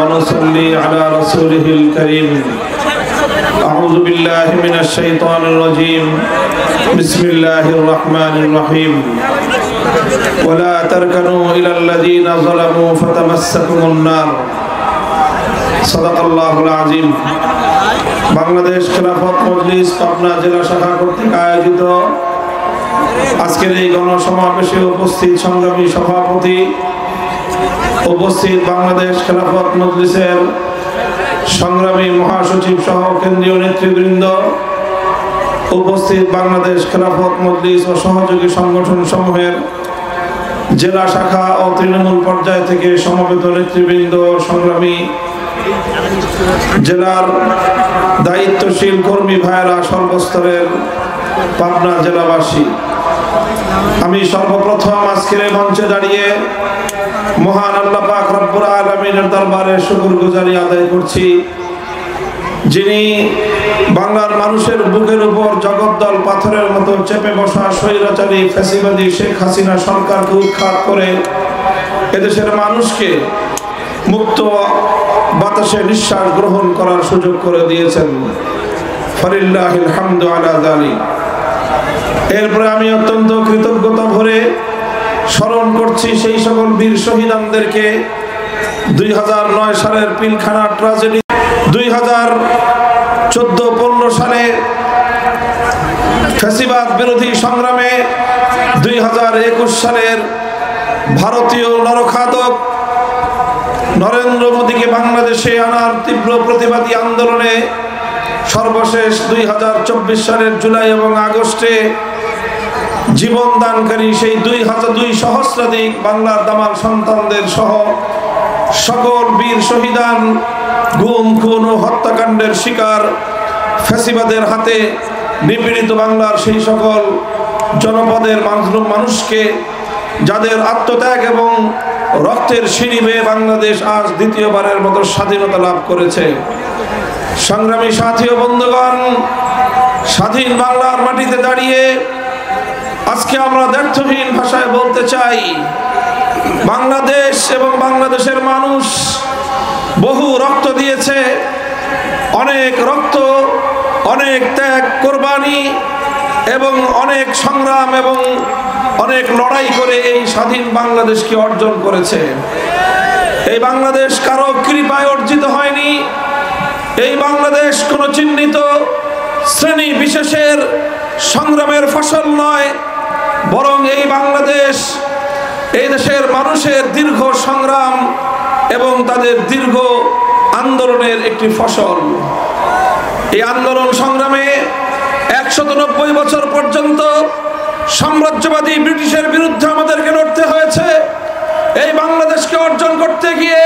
ونصلي على رسوله الكريم. أعوذ بالله من الشيطان الرجيم. بسم الله الرحمن الرحيم. ولا تركنوا إلى الذين ظلموا فتمسكم النار. صدق الله العظيم. বাংলাদেশ খেলাফত মজলিস পাবনা জেলা শাখা কর্তৃক আয়োজিত আজকের এই গণসমাবেশে উপস্থিত সংগ্রামী সভাপতি, উপস্থিত বাংলাদেশ খেলাফত মজলিসের সংগ্রামী মহাসচিব সহ কেন্দ্রীয় নেতৃবৃন্দ, উপস্থিত বাংলাদেশ খেলাফত মজলিস ও সহযোগী সংগঠন সমূহের জেলা শাখা ও তৃণমূল পর্যায় থেকে সমবেত নেতৃবৃন্দ, সংগ্রামী জেলার দায়িত্বশীল কর্মী ভাইয়েরা, সর্বস্তরের পাবনা জেলাবাসী, আমি সর্বপ্রথম আজকের মঞ্চে দাঁড়িয়ে মহান আল্লাহ পাক রব্বুল আলামিনের দরবারে শুকরগুজারি আদায় করছি, যিনি বাংলার মানুষের বুকের উপর জগদ্দল পাথরের মতো চেপে বসা স্বৈরাচারী ফ্যাসিবাদী শেখ হাসিনা সরকারকে উৎখাত করে এদেশের মানুষকে মুক্ত বাতাসে নিঃশ্বাস গ্রহণ করার সুযোগ করে দিয়েছেন। ফালিল্লাহিল হামদু আলা যালিক। এরপরে আমি অত্যন্ত কৃতজ্ঞতা ভরে স্মরণ করছি সেই সকল বীর শহীদদেরকে 2009 সালের পিলখানা ট্র্যাজেডি, 2014-15 সালে ফ্যাসিবাদ বিরোধী সংগ্রামে, 2021 সালের ভারতীয় নরখাদক নরেন্দ্র মোদীকে বাংলাদেশে আনার তীব্র প্রতিবাদী আন্দোলনে, সর্বশেষ 2024 সালের জুলাই এবং আগস্টে জীবন দানকারী সেই 2 সহস্রাধিক বাংলার দামাল সন্তানদের সহ সকল বীর শহীদান, গুম খুন ও হত্যাকাণ্ডের শিকার ফ্যাসিবাদের হাতে নিপীড়িত বাংলার সেই সকল জনপদের মাজলুম মানুষকে, যাদের আত্মত্যাগ এবং রক্তের সিঁড়ি বেয়ে বাংলাদেশ আজ দ্বিতীয়বারের মতো স্বাধীনতা লাভ করেছে। সংগ্রামী সাথী ও বন্ধুগণ, স্বাধীন বাংলার মাটিতে দাঁড়িয়ে আজকে আমরা দ্ব্যর্থহীন ভাষায় বলতে চাই, বাংলাদেশ এবং বাংলাদেশের মানুষ বহু রক্ত দিয়েছে, অনেক রক্ত, অনেক ত্যাগ, কোরবানি এবং অনেক সংগ্রাম এবং অনেক লড়াই করে এই স্বাধীন বাংলাদেশকে অর্জন করেছে। এই বাংলাদেশ কারো কৃপায় অর্জিত হয়নি। এই বাংলাদেশ কোনো চিহ্নিত শ্রেণী বিশেষের সংগ্রামের ফসল নয়, বরং এই বাংলাদেশ এই দেশের মানুষের দীর্ঘ সংগ্রাম এবং তাদের দীর্ঘ আন্দোলনের একটি ফসল। এই আন্দোলন সংগ্রামে 190 বছর পর্যন্ত সাম্রাজ্যবাদী ব্রিটিশের বিরুদ্ধে আমাদেরকে লড়তে হয়েছে। এই বাংলাদেশকে অর্জন করতে গিয়ে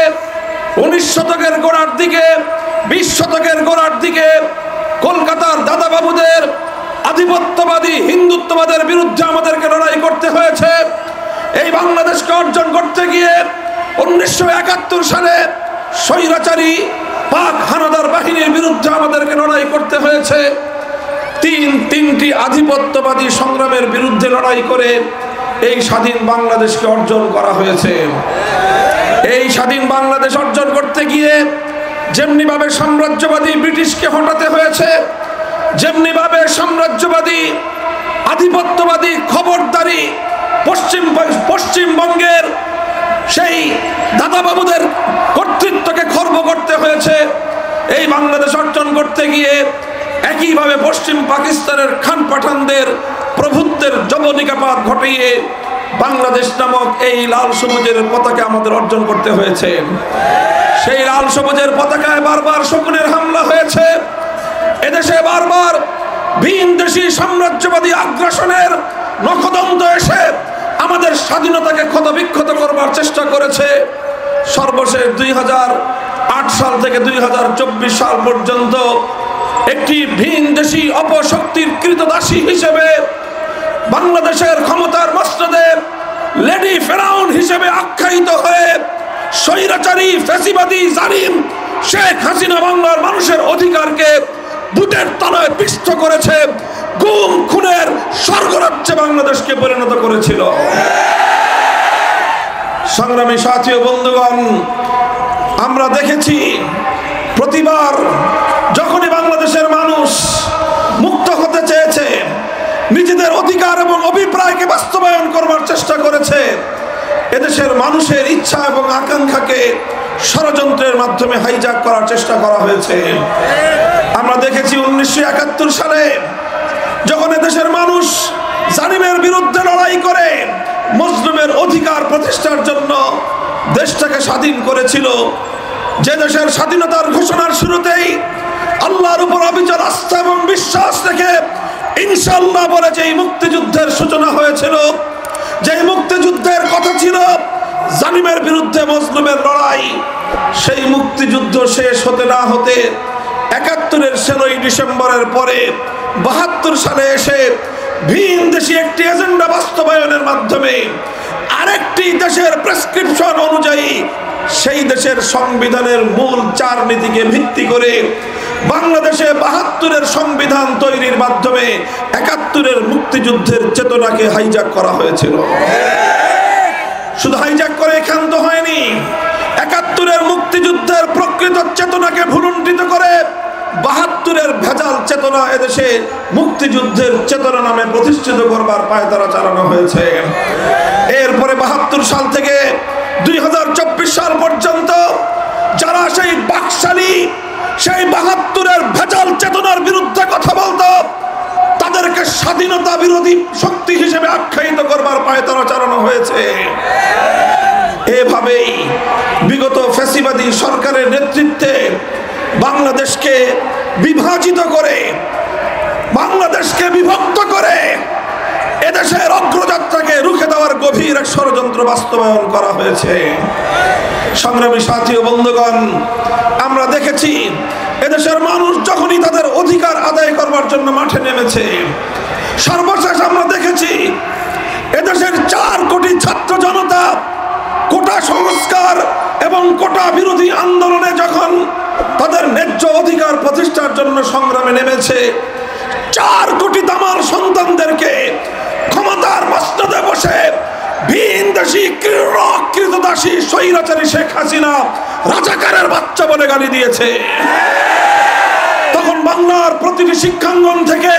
19 শতকের গোড়ার দিকে, 20 শতকের গোড়ার দিকে কলকাতার দাদাবাবুদের আধিপত্যবাদী হিন্দুত্ববাদের বিরুদ্ধে আমাদেরকে লড়াই করতে হয়েছে। এই বাংলাদেশকে অর্জন করতে গিয়ে 1971 সালে স্বৈরাচারী পাক হানাদার বাহিনীর বিরুদ্ধে আমাদেরকে লড়াই করতে হয়েছে। তিনটি আধিপত্যবাদী সংগ্রামের বিরুদ্ধে লড়াই করে এই স্বাধীন বাংলাদেশকে অর্জন করা হয়েছে। এই স্বাধীন বাংলাদেশ অর্জন করতে গিয়ে যেমনি ভাবে সাম্রাজ্যবাদী ব্রিটিশকে হটাতে হয়েছে, যেমনি ভাবে সাম্রাজ্যবাদী আধিপত্যবাদী খবরদারি পশ্চিমবঙ্গের সেই দাদাবাবুদের কর্তৃত্বকে খর্ব করতে হয়েছে। এই বাংলাদেশ অর্জন করতে গিয়ে একইভাবে পশ্চিম পাকিস্তানের খান পাঠানদের প্রভুত্বের যবনিকাপাত ঘটিয়ে বাংলাদেশ নামক এই লাল সবুজের পতাকা আমাদের অর্জন করতে হয়েছে। সেই লাল সবুজের পতাকায় বারবার শকুনের হামলা হয়েছে। এদেশে বারবার ভিনদেশী সাম্রাজ্যবাদী আগ্রাসনের নখদন্ত এসে আমাদের স্বাধীনতাকে ক্ষতবিক্ষত করবার চেষ্টা করেছে। সর্বশেষ 2008 সাল থেকে 2024 সাল পর্যন্ত একটি ভিনদেশী অপশক্তির কৃতদাসী হিসেবে বাংলাদেশের ক্ষমতার মসনদে লেডি ফেরাউন হিসেবে আখ্যায়িত হয়ে স্বৈরাচারী ফ্যাসিবাদী জালিম শেখ হাসিনা বাংলার মানুষের অধিকারকে বুটের তলায় পিষ্ট করেছে, গুম খুনের স্বর্গরাজ্যে বাংলাদেশকে পরিণত করেছিল। সংগ্রামী সাথী ও বন্ধুগণ, আমরা দেখেছি প্রতিবার যখনই বাংলাদেশের মানুষ মুক্ত হতে চেয়েছে, নিজেদের অধিকার এবং অভিপ্রায়কে বাস্তবায়ন করবার চেষ্টা করেছে, এদেশের মানুষের ইচ্ছা এবং আকাঙ্ক্ষাকে ষড়যন্ত্রের মাধ্যমে হাইজ্যাক করার চেষ্টা করা হয়েছে। আমরা দেখেছি 1971 সালে যখন এদেশের মানুষ জালিমের বিরুদ্ধে লড়াই করে মজলুমের অধিকার প্রতিষ্ঠার জন্য দেশটাকে স্বাধীন করেছিল, যে দেশের স্বাধীনতার ঘোষণার শুরুতেই আল্লাহর উপর অবিচল আস্থা এবং বিশ্বাস রেখে ইনশাআল্লাহ বলে যেই মুক্তিযুদ্ধের সূচনা হয়েছিল, যেই মুক্তিযুদ্ধের কথা ছিল জালিমের বিরুদ্ধে মজলুমের লড়াই, সেই মুক্তিযুদ্ধ শেষ হতে না হতে 71-এর 16ই ডিসেম্বরের পরে 72 সালে এসে ভিন দেশি একটি এজেন্ডা বাস্তবায়নের মাধ্যমে আরেকটি দেশের প্রেসক্রিপশন অনুযায়ী সেই দেশের সংবিধানের মূল 4 নীতিকে ভিত্তি করে বাংলাদেশে 72-এর সংবিধান তৈরির মাধ্যমে 71-এর মুক্তিযুদ্ধের চেতনাকে হাইজ্যাক করা হয়েছিল। শুধু হাইজ্যাক করে ক্ষান্ত হয়নি, 71-এর মুক্তিযুদ্ধের প্রকৃত চেতনাকে ভুলুণ্ঠিত করে 72-এর ভেজাল চেতনা এদেশে মুক্তিযুদ্ধের চেতনা নামে প্রতিষ্ঠিত করবার পায়তারা চালানো হয়েছে। এরপরে 72 সাল থেকে 2024 সাল পর্যন্ত যারা সেই বাকশালী, সেই 72-এর ভেজাল চেতনার বিরুদ্ধে কথা বলতো, তাদেরকে স্বাধীনতা বিরোধী শক্তি হিসেবে আখ্যায়িত করবার পায়তারা চালানো হয়েছে। এভাবেই বিগত ফ্যাসিবাদী সরকারের নেতৃত্বে বাংলাদেশকে বিভাজিত করে, বাংলাদেশকে বিভক্ত করে এদেশের অগ্রযাত্রাকে রুখে দেওয়ার গভীর এক ষড়যন্ত্র বাস্তবায়ন করা হয়েছে। সংগ্রামী সাথী ও বন্ধুগণ, আমরা দেখেছি এদেশের মানুষ যখনই তাদের অধিকার আদায় করবার জন্য মাঠে নেমেছে, সর্বশেষ আমরা দেখেছি এদেশের 4 কোটি ছাত্র জনতা কোটা সংস্কার এবং কোটা বিরোধী আন্দোলনে যখন তাদের ন্যায্য অধিকার প্রতিষ্ঠার জন্য সংগ্রামে নেমেছে, 4 কোটি দামাল সন্তানদেরকে ক্ষমতার মসনদে বসে ভিনদেশী কৃতদাসী স্বৈরাচারী শেখ হাসিনা রাজাকারের বাচ্চা বলে গালি দিয়েছে। তখন বাংলার প্রতিটি শিক্ষাঙ্গন থেকে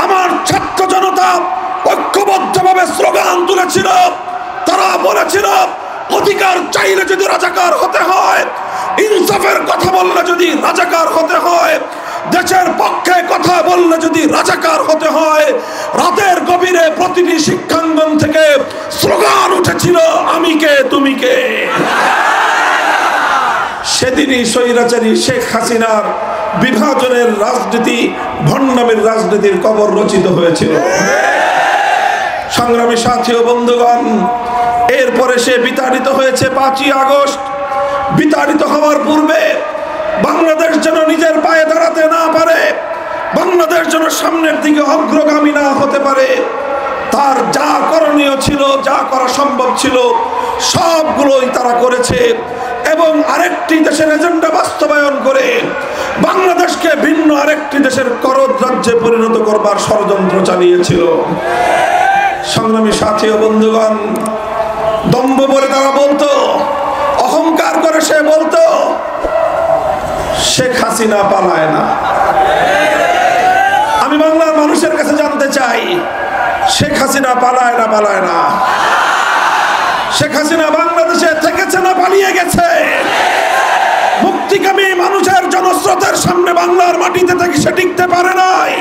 আমার ছাত্র জনতা ঐক্যবদ্ধভাবে স্লোগান তুলেছিল। তারা বলেছিল, অধিকার চাইলে যদি রাজাকার হতে হয়, ইনসাফের কথা বললে যদি রাজাকার হতে হয়, দেশের পক্ষে কথা বললে যদি রাজাকার হতে হয়। রাতের গভীরে প্রতিটি শিক্ষাঙ্গন থেকে স্লোগান উঠেছিল, আমি কে তুমি কে। সেদিনই স্বৈরাচারী শেখ হাসিনার বিভাজনের রাজনীতি, ভণ্ডামির রাজনীতির কবর রচিত হয়েছিল। সংগ্রামী সাথী ও বন্ধুগণ, এরপরে সে বিতাড়িত হয়েছে 5ই আগস্ট। বিতাড়িত হওয়ার পূর্বে বাংলাদেশ যেন নিজের পায়ে দাঁড়াতে না পারে, বাংলাদেশ যেন সামনের দিকে অগ্রগামী না হতে পারে, তার যা করণীয় ছিল, যা করা সম্ভব ছিল সবগুলোই তারা করেছে। এবং আরেকটি দেশের এজেন্ডা বাস্তবায়ন করে বাংলাদেশকে ভিন্ন আরেকটি দেশের করদ রাজ্যে পরিণত করবার ষড়যন্ত্র চালিয়েছিল। সংগ্রামী সাথী ও বন্ধুগণ, দম্ভ বলে তারা বলতো, অহংকার করে সে বলতো, শেখ হাসিনা পালায় না। আমি বাংলার মানুষের কাছে জানতে চাই, শেখ হাসিনা পালায় না? পালায় না। শেখ হাসিনা বাংলাদেশে থেকেছে না পালিয়ে গেছে? মুক্তিকামী মানুষের জনস্রোতের সামনে বাংলার মাটিতে থেকে সে টিকতে পারে নাই।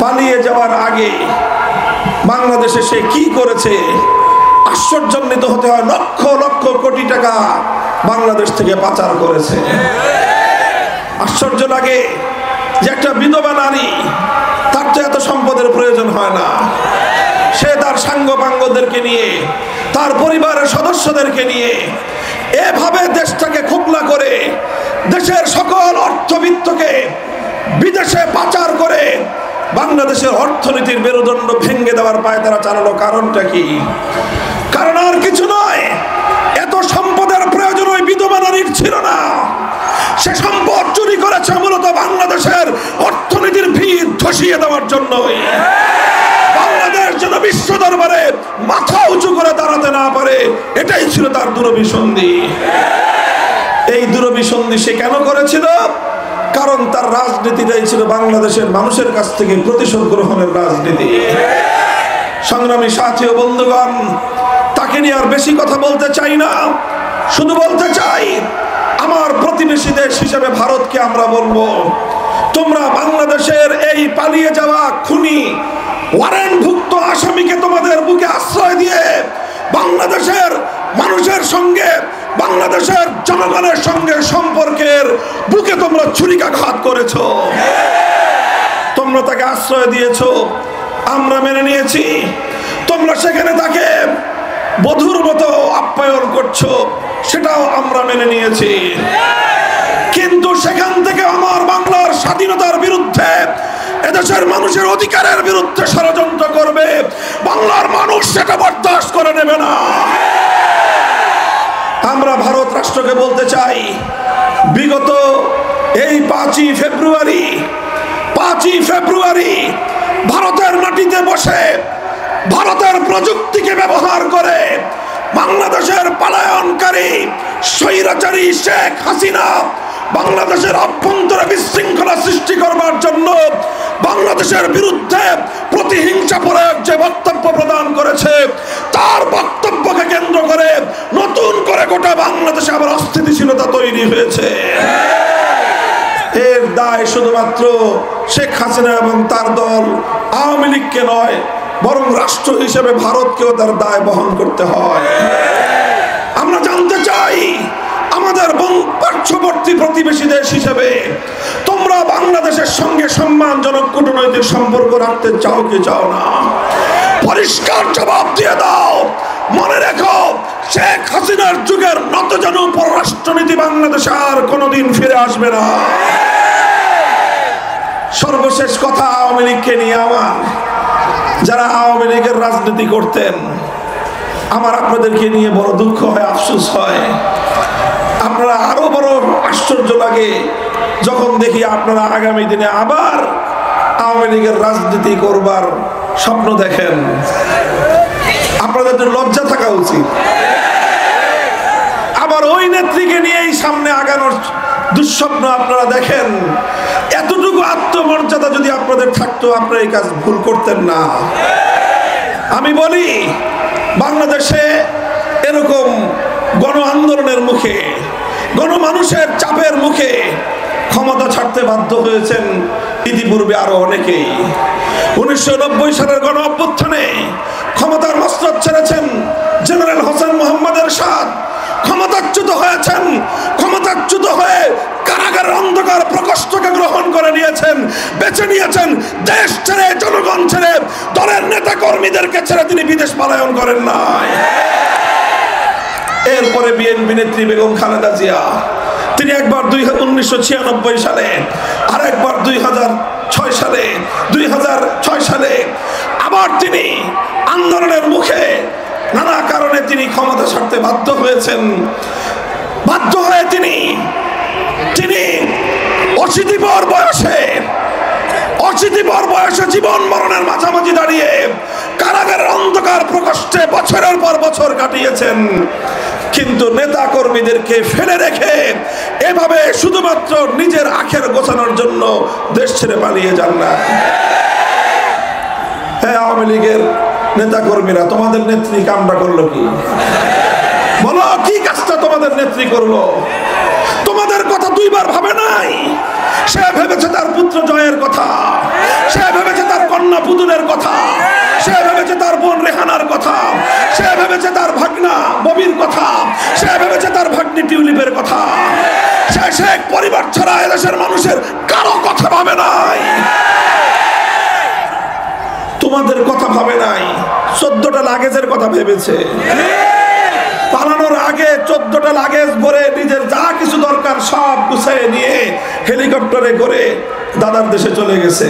পালিয়ে যাওয়ার আগে বাংলাদেশে সে কি করেছে আশ্চর্যান্বিত হতে হয়। লক্ষ লক্ষ কোটি টাকা বাংলাদেশ থেকে পাচার করেছে। আশ্চর্য লাগে যে একটা বিধবা নারী, তার তো এত সম্পদের প্রয়োজন হয় না, সে তার সাঙ্গপাঙ্গদেরকে নিয়ে, তার পরিবারের সদস্যদেরকে নিয়ে এভাবে দেশটাকে খোকলা করে দেশের সকল অর্থবিত্তকে বিদেশে পাচার করে বাংলাদেশের অর্থনীতির মেরুদণ্ড ভেঙে দেওয়ার পায়তারা চালানো। কারণটা কি? কারণ আর কিছু নয়, এত সম্পদের প্রয়োজন ওই বিধবা নারীর ছিল না। সে সম্পদ চুরি করেছে মূলত বাংলাদেশের অর্থনীতির ভিত ধসিয়ে দেওয়ার জন্য। বাংলাদেশ যেন বিশ্ব দরবারে মাথা উঁচু করে দাঁড়াতে না পারে, এটাই ছিল তার দূরভিসন্ধি। এই দূরভিসন্ধি সে কেন করেছিল? কারণ তার রাজনীতিটাই ছিল বাংলাদেশের মানুষের কাছ থেকে প্রতিশোধ গ্রহণের রাজনীতি। সংগ্রামী সাথী ও বন্ধুগণ, তাকে নিয়ে আর বেশি কথা বলতে চাই না, শুধু বলতে চাই আমার প্রতিবেশী দেশ হিসেবে ভারতকে আমরা বলবো, তোমরা বাংলাদেশের এই পালিয়ে যাওয়া খুনি ওয়ারেন্টভুক্ত আসামিকে তোমাদের বুকে আশ্রয় দিয়ে বাংলাদেশের মানুষের সঙ্গে, বাংলাদেশের জনগণের সঙ্গে সম্পর্কের বুকে তোমরা ছুরিকাঘাত করেছো। তোমরা তাকে আশ্রয় দিয়েছো, আমরা মেনে নিয়েছি। তোমরা সেখানে তাকে বধূর মতো আপ্যায়ন করছো, সেটাও আমরা মেনে নিয়েছি। কিন্তু সেখান থেকে আমার বাংলার স্বাধীনতার বিরুদ্ধে, এদেশের মানুষের অধিকারের বিরুদ্ধে ষড়যন্ত্র করবে, বাংলার মানুষ সেটা বরদাস্ত করে নেবে না। আমরা ভারত রাষ্ট্রকে বলতে চাই, বিগত এই 5ই ফেব্রুয়ারি ভারতের মাটিতে বসে ভারতের প্রযুক্তিকে ব্যবহার করে বাংলাদেশের পলায়নকারী স্বৈরাচারী শেখ হাসিনা বাংলাদেশের অভ্যন্তরে বিশৃঙ্খলা সৃষ্টি করবার জন্য বাংলাদেশের বিরুদ্ধে প্রতিহিংসা প্রয়োগ যে বক্তব্য প্রদান করেছে, তার বক্তব্যকে কেন্দ্র করে নতুন করে গোটা বাংলাদেশে আবার অস্থিতিশীলতা তৈরি হয়েছে। এর দায় শুধুমাত্র শেখ হাসিনা এবং তার দল আওয়ামী লীগকে নয়, বরং রাষ্ট্র হিসেবে ভারতকেও তার দায় বহন করতে হয়। আমরা জানতে চাই, আমাদের পার্শ্ববর্তী প্রতিবেশী দেশ হিসেবে তোমরা বাংলাদেশের সঙ্গে সম্মানজনক কূটনৈতিক সম্পর্ক রাখতে চাও কি চাও না? পরিষ্কার জবাব দিয়ে দাও। মনে রেখো, শেখ হাসিনার যুগের নতজানু পররাষ্ট্রনীতি বাংলাদেশে আর কোনোদিন ফিরে আসবে না। সর্বশেষ কথা আওয়ামী লীগকে নিয়ে আমার, যারা আওয়ামী লীগের রাজনীতি করতেন, আমার আপনাদেরকে নিয়ে বড় দুঃখ হয়, আফসোস হয়। আপনারা আরো বড় আশ্চর্য লাগে যখন দেখি আপনারা আগামী দিনে আবার আওয়ামী লীগের রাজনীতি করবার স্বপ্ন দেখেন। আপনাদের তো লজ্জা থাকা উচিত। আবার ওই নেত্রীকে নিয়েই সামনে আগানোর দুঃস্বপ্ন আপনারা দেখেন। এতটুকু আত্মমর্যাদা যদি আপনাদের থাকতো, আপনারা এই কাজ ভুল করতেন না। আমি বলি, বাংলাদেশে এরকম গণ আন্দোলনের মুখে, গণমানুষের চাপের মুখে ক্ষমতা ছাড়তে বাধ্য হয়েছেন ইতিপূর্বে আরো অনেকেই। 1990 সালের গণ অভ্যুত্থানে ক্ষমতার মসনদ ছেড়েছেন জেনারেল হোসেন মোহাম্মদ এরশাদ, ক্ষমতাচ্যুত হয়েছেন। ক্ষমতাচ্যুত হয়ে কারাগারের অন্ধকার প্রকোষ্ঠকে গ্রহণ করে নিয়েছেন, বেছে নিয়েছেন দেশ ছেড়ে, জনগণ ছেড়ে, দলের নেতা কর্মীদেরকে ছেড়ে তিনি বিদেশ পলায়ন করেন নাই। এরপরে বিএনপি নেত্রী বেগম খালেদা জিয়া, তিনি একবার 1996 সালে, আর একবার 2006 সালে আবার তিনি আন্দোলনের মুখে নানা কারণে তিনি ক্ষমতা ছাড়তে বাধ্য হয়েছেন। বাধ্য হয়ে তিনি অশীতিপর বয়সে জীবন মরণের মাঝামাঝি দাঁড়িয়ে কারাগারের অন্ধকার প্রকোষ্ঠে বছরের পর বছর কাটিয়েছেন। কিন্তু নেতা কর্মীদেরকে ফেলে রেখে এভাবে শুধুমাত্র নিজের আখের গোছানোর জন্য দেশ ছেড়ে পালিয়ে যান না। হ্যাঁ, আওয়ামী লীগের নেতা কর্মীরা, তোমাদের নেত্রী কামটা করলো কি? বলো, কি কাজটা তোমাদের নেত্রী করলো? তোমাদের কথা দুইবার ভাবে নাই। সে ভেবেছে তার পুত্র জয়ের কথা, সে ভেবেছে তার কন্যা পুতুলের কথা, সে ভেবেছে তার বোন রেহানার কথা, সে ভেবেছে তার ভাগনা ববির কথা, সে ভেবেছে তার ভাগ্নি টিউলিপের কথা। সে শেখ পরিবার ছাড়া এদেশের মানুষের কারো কথা ভাবে নাই। তোমাদের কথা ভাবে নাই। 14টা লাগেজের কথা ভেবেছে। পালানোর আগে 14টা লাগেজ ভরে নিজের যা কিছু দরকার সব গুছিয়ে নিয়ে হেলিকপ্টারে করে দাদার দেশে চলে গেছে।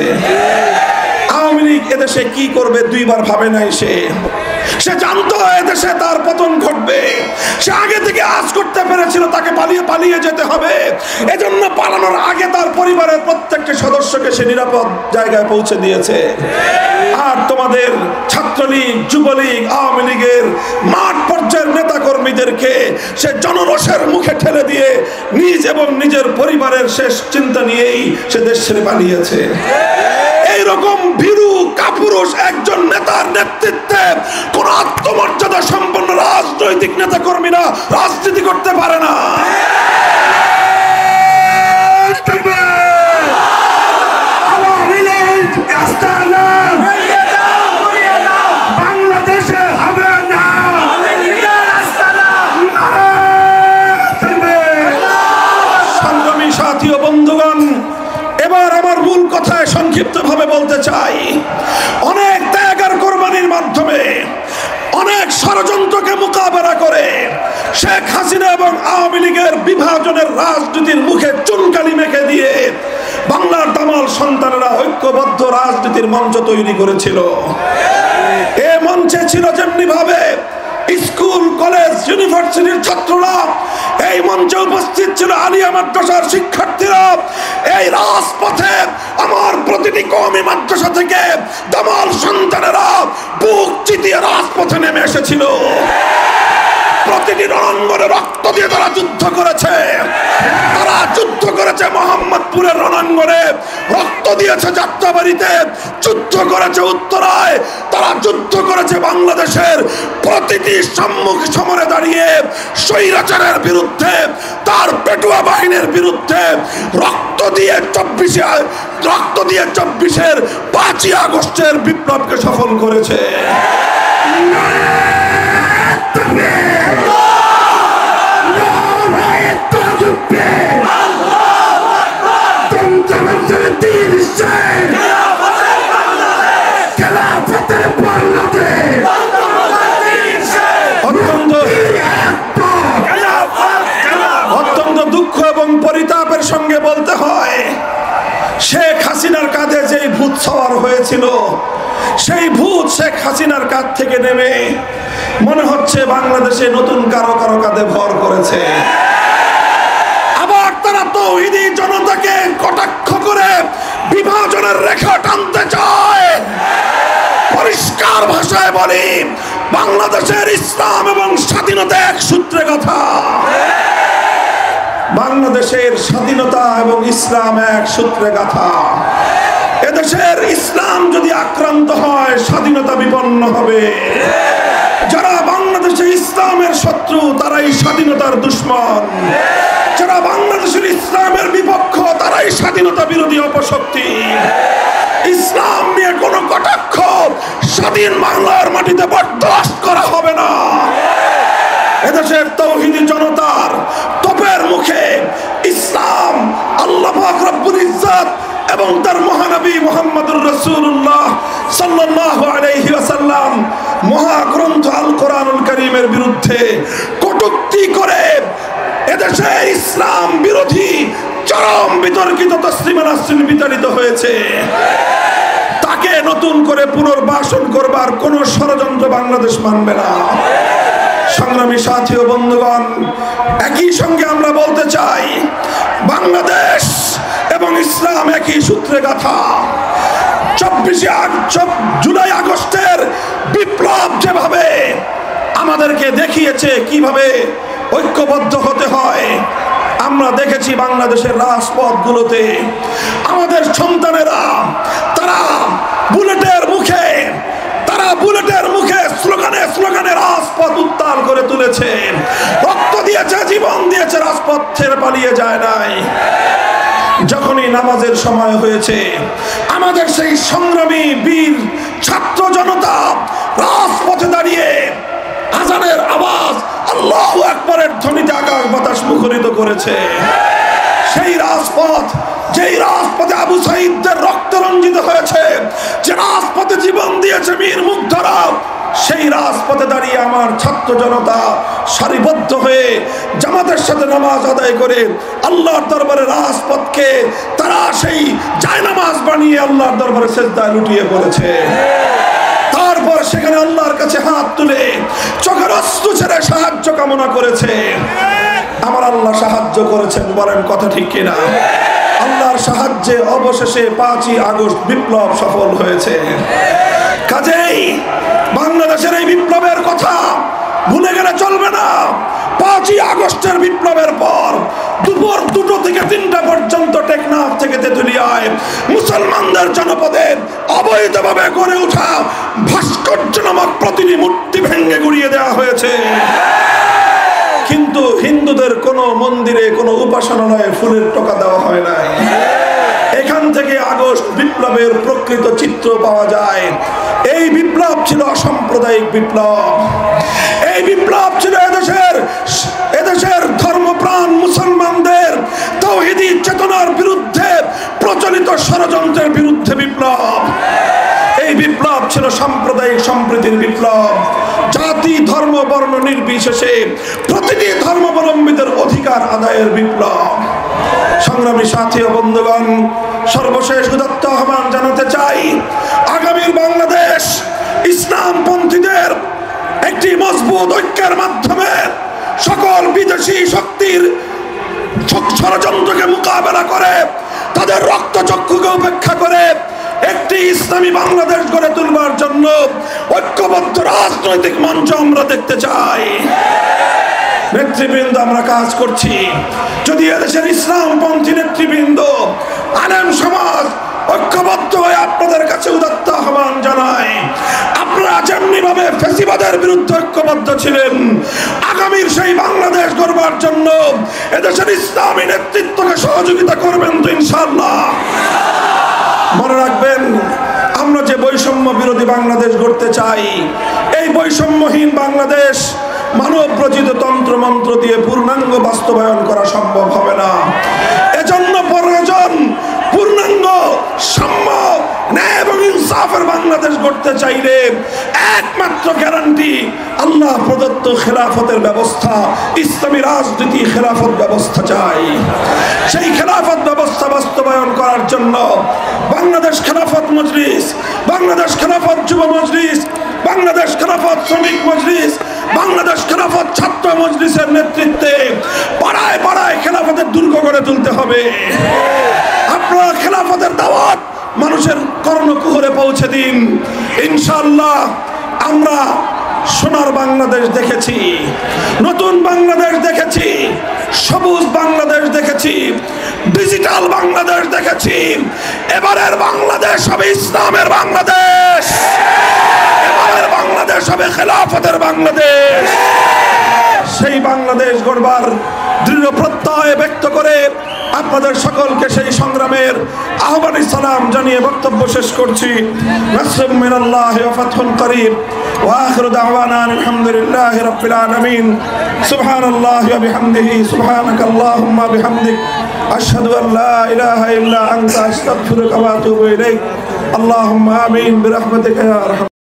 আওয়ামী লীগ এদেশে কি করবে দুইবার ভাবে নাই। সে জানতো এদেশে তার পতন ঘটবে। সে আগে থেকে আজ করতে পেরেছিল তাকে পালিয়ে যেতে হবে। এজন্য পালানোর আগে তার পরিবারের প্রত্যেকটি সদস্যকে সে নিরাপদ জায়গায় পৌঁছে দিয়েছে। আর তোমাদের ছাত্রলীগ, যুবলীগ, আওয়ামী লীগের মাঠ পর্যায়ের নেতা কর্মীদেরকে সে জনরোষের মুখে ঠেলে দিয়ে নিজ এবং নিজের পরিবারের শেষ চিন্তা নিয়েই সে দেশ ছেড়ে পালিয়েছে। এইরকম ভীরু কাপুরুষ একজন নেতার নেতৃত্বে কোন আত্মমর্যাদা সম্পন্ন রাজনৈতিক নেতা কর্মীরা রাজনীতি করতে পারে না। বাংলাদেশে হবে না। সংগ্রামী সাথী ও বন্ধুগণ, এবার আমার মূল কথায় সংক্ষিপ্ত ভাবে বলতে চাই, অনেক ত্যাগ আর কোরবানির মাধ্যমে, অনেক ষড়যন্ত্রকে মোকাবেলা করে শেখ হাসিনা এবং আওয়ামী লীগের বিভাজনের রাজনীতির মুখে চুনকালি মেখে দিয়ে বাংলার দামাল সন্তানেরা ঐক্যবদ্ধ রাজনীতির মঞ্চ তৈরি করেছিল। এ মঞ্চে ছিল যেমনি ভাবে স্কুল, কলেজ, ইউনিভার্সিটির ছাত্ররা, এই মঞ্চে উপস্থিত ছিল আলিয়া মাদ্রাসার শিক্ষার্থীরা। এই রাজপথে আমার প্রতিটি কওমি মাদ্রাসা থেকে দামাল সন্তানেরা বুক চিতিয়ে রাজপথে নেমে এসেছিল। প্রতিটি রণাঙ্গনে রক্ত দিয়ে তারা যুদ্ধ করেছে। তারা যুদ্ধ করেছে মোহাম্মদপুরের রণাঙ্গনে, রক্ত দিয়েছে যাত্রাবাড়িতে, যুদ্ধ করেছে উত্তরায়, তারা যুদ্ধ করেছে বাংলাদেশের প্রতিটি সম্মুখ সমরে দাঁড়িয়ে স্বৈরাচারের বিরুদ্ধে, তার পেটুয়া বাহিনীর বিরুদ্ধে রক্ত দিয়ে 24-এর 5ই আগস্টের বিপ্লবকে সফল করেছে। অত্যন্ত দুঃখ এবং পরিতাপের সঙ্গে বলতে হয়, শেখ হাসিনার কাঁধে যেই ভূত সওয়ার হয়েছিল, সেই ভূত শেখ হাসিনার কাঁধ থেকে নেমে মনে হচ্ছে বাংলাদেশে নতুন কারো কাঁধে ভর করেছে। আবার তারা তৌহিদি জনতাকে কটাক্ষ করে বিভাজনের রেখা টানতে চায়। পরিষ্কার ভাষায় বলি, বাংলাদেশের ইসলাম এবং স্বাধীনতা এক সূত্রে কথা। বাংলাদেশের স্বাধীনতা এবং ইসলাম এক সূত্রে গাথা। এদেশের ইসলাম যদি আক্রান্ত হয়, স্বাধীনতা বিপন্ন হবে। যারা বাংলাদেশে ইসলামের শত্রু তারাই স্বাধীনতার দুশ্মন। যারা বাংলাদেশের ইসলামের বিপক্ষ তারাই স্বাধীনতা বিরোধী অপশক্তি। ইসলাম নিয়ে কোনো কটাক্ষ স্বাধীন বাংলার মাটিতে বরদাস্ত করা হবে না। এদেশের তৌহিদি জনতার তোপের মুখে ইসলাম, আল্লাহ পাক রব্বুল ইজ্জত এবং তার মহানবী মুহাম্মদুর রাসূলুল্লাহ সাল্লাল্লাহু আলাইহি ওয়াসাল্লাম মহাগ্রন্থ আল কোরআনুল কারীমের বিরুদ্ধে কটূক্তি করে এদেশে ইসলাম বিরোধী চরম বিতর্কিত তসলিমা নাসরিন বিতাড়িত হয়েছে। তাকে নতুন করে পুনর্বাসন করবার কোন ষড়যন্ত্র বাংলাদেশ মানবে না। সংগ্রামী সাথী ও বন্ধুগণ, একই সঙ্গে আমরা বলতে চাই, বাংলাদেশ এবং ইসলাম একই সূত্রে গাথা। 24 জুলাই আগস্টের বিপ্লব যেভাবে আমাদেরকে দেখিয়েছে কিভাবে ঐক্যবদ্ধ হতে হয়, আমরা দেখেছি বাংলাদেশের রাজপথগুলোতে আমাদের সন্তানেরা তারা বুলেটের মুখে স্লোগানে রাজপথ উত্তাল করে তুলেছে, রক্ত দিয়েছে, জীবন দিয়েছে, রাজপথ ছেড়ে পালিয়ে যায় নাই। যখনই নামাজের সময় হয়েছে, আমাদের সেই সংগ্রামী বীর ছাত্র জনতা রাজপথে দাঁড়িয়ে আজানের আওয়াজ, আল্লাহু আকবারের ধ্বনিতে আকাশ বাতাস মুখরিত করেছে। সেই রাজপথ, যেই রাজপথে আবু সাঈদদের রক্ত রঞ্জিত হয়েছে, যে রাজপথে জীবন দিয়েছে বীর মুগ্ধরা, সেই রাজপথে দাঁড়িয়ে আমার ছাত্র জনতা সারিবদ্ধ হয়ে জামাতের সাথে নামাজ আদায় করে আল্লাহর দরবারে রাজপথকে তারা সেই জায়নামাজ বানিয়ে আল্লাহর দরবারে সিজদায় লুটিয়ে পড়েছে। তারপর সেখানে আল্লাহর কাছে হাত তুলে চোখের অশ্রু ছেড়ে সাহায্য কামনা করেছে। আমার আল্লাহ সাহায্য করেছেন, বলেন কথা ঠিক কিনা? আল্লাহর সাহায্যে অবশেষে 5ই আগস্ট বিপ্লব সফল হয়েছে। কাজেই বাংলাদেশের এই বিপ্লবের কথা ভুলে গেলে চলবে না। 5ই আগস্টের বিপ্লবের পর দুপুর 2টো থেকে 3টা পর্যন্ত টেকনাফ থেকে তেঁতুলিয়ায় মুসলমানদের জনপদে অবৈধভাবে গড়ে ওঠা ভাস্কর্য নামক প্রতিটি মূর্তি ভেঙে গুড়িয়ে দেওয়া হয়েছে। কিন্তু হিন্দুদের কোনো মন্দিরে কোনো উপাসনালয়ে ফুলের টোকা দেওয়া হয় নাই। এখান থেকে আগস্ট বিপ্লবের প্রকৃত চিত্র পাওয়া যায়। এই বিপ্লব ছিল অসাম্প্রদায়িক বিপ্লব। এই বিপ্লব ছিল এদেশের ধর্মপ্রাণ মুসলমানদের তাওহীদি চেতনার বিরুদ্ধে প্রচলিত ষড়যন্ত্রের বিরুদ্ধে বিপ্লব। এই বিপ্লব ছিল সাম্প্রদায়িক সম্প্রীতির বিপ্লব। জাতি ধর্ম বর্ণ নির্বিশেষে প্রতিটি ধর্মাবলম্বীদের অধিকার আদায়ের বিপ্লব। সংগ্রামী সাথী ও বন্ধুগণ, সর্বশেষ উদাত্ত আহ্বান জানাতে চাই, আগামীর বাংলাদেশ ইসলামপন্থীদের একটি মজবুত ঐক্যের মাধ্যমে সকল বিদেশি শক্তির ষড়যন্ত্রকে মোকাবেলা করে তাদের রক্তচক্ষুকে উপেক্ষা করে একটি ইসলামী বাংলাদেশ গড়ে তুলবার জন্য ঐক্যবদ্ধ রাজনৈতিক মঞ্চ আমরা দেখতে চাই। নেতৃবৃন্দ, আমরা কাজ করছি। যদি এদেশের ইসলামপন্থী নেতৃবৃন্দ, আলেম সমাজ ঐক্যবদ্ধ হয়ে আপনাদের কাছে উদাত্ত আহ্বান জানায়, আপনারা যেমনি ভাবে ফ্যাসিবাদের বিরুদ্ধে ঐক্যবদ্ধ ছিলেন, আগামীর সেই বাংলাদেশ গড়বার জন্য এদেশের ইসলামী নেতৃত্বকে সহযোগিতা করবেন তো ইনশাআল্লাহ। মনে রাখবেন, আমরা যে বৈষম্য বিরোধী বাংলাদেশ গড়তে চাই, এই বৈষম্যহীন বাংলাদেশ মানব রচিত তন্ত্র মন্ত্র দিয়ে পূর্ণাঙ্গ বাস্তবায়ন করা সম্ভব হবে না। এজন্য প্রয়োজন পূর্ণাঙ্গ সাম্য, ন্যায় এবং ইনসাফের বাংলাদেশ গড়তে চাইলে একমাত্র গ্যারান্টি আল্লাহ প্রদত্ত খেলাফতের ব্যবস্থা, ইসলামী রাজনীতি খেলাফত ব্যবস্থা চাই। সেই খেলাফত ব্যবস্থা বাস্তবায়ন করার জন্য বাংলাদেশ খেলাফত মজলিস, বাংলাদেশ খেলাফত যুব মজলিস, বাংলাদেশ খেলাফত শ্রমিক মজলিস, বাংলাদেশ খেলাফত ছাত্র মজলিসের নেতৃত্বে পাড়ায় পাড়ায় খেলাফতের দুর্গ গড়ে তুলতে হবে। আপনারা খেলাফতের দাওয়াত মানুষের কর্ণকুহরে পৌঁছে দিন। ইনশাআল্লাহ আমরা সোনার বাংলাদেশ দেখেছি, নতুন বাংলাদেশ দেখেছি, সবুজ বাংলাদেশ দেখেছি, ডিজিটাল বাংলাদেশ দেখেছি। এবারের বাংলাদেশ হবে ইসলামের বাংলাদেশ, এবারের বাংলাদেশ হবে খেলাফতের বাংলাদেশ। সেই বাংলাদেশ গড়বার দৃঢ় প্রত্যয় ব্যক্ত করে আপনাদের সকলকে সেই সংগ্রামের আহ্বানী সালাম জানিয়ে বক্তব্য শেষ করছি। নাসরুম মিনাল্লাহি ওয়া ফাতহুন করিব ওয়া আখিরু দাওয়ানা আলহামদুলিল্লাহি রাব্বিল আলামিন। সুবহানাল্লাহি ওয়া বিহামদিহি, সুবহানাকাল্লাহুম্মা বিহামদিক, আশহাদু আল লা ইলাহা ইল্লা আনতা, আস্তাগফিরুকা ওয়া আতুবু ইলাইক। আল্লাহুম্মা আমিন বিরহমাতিকা ইয়া আরহাম।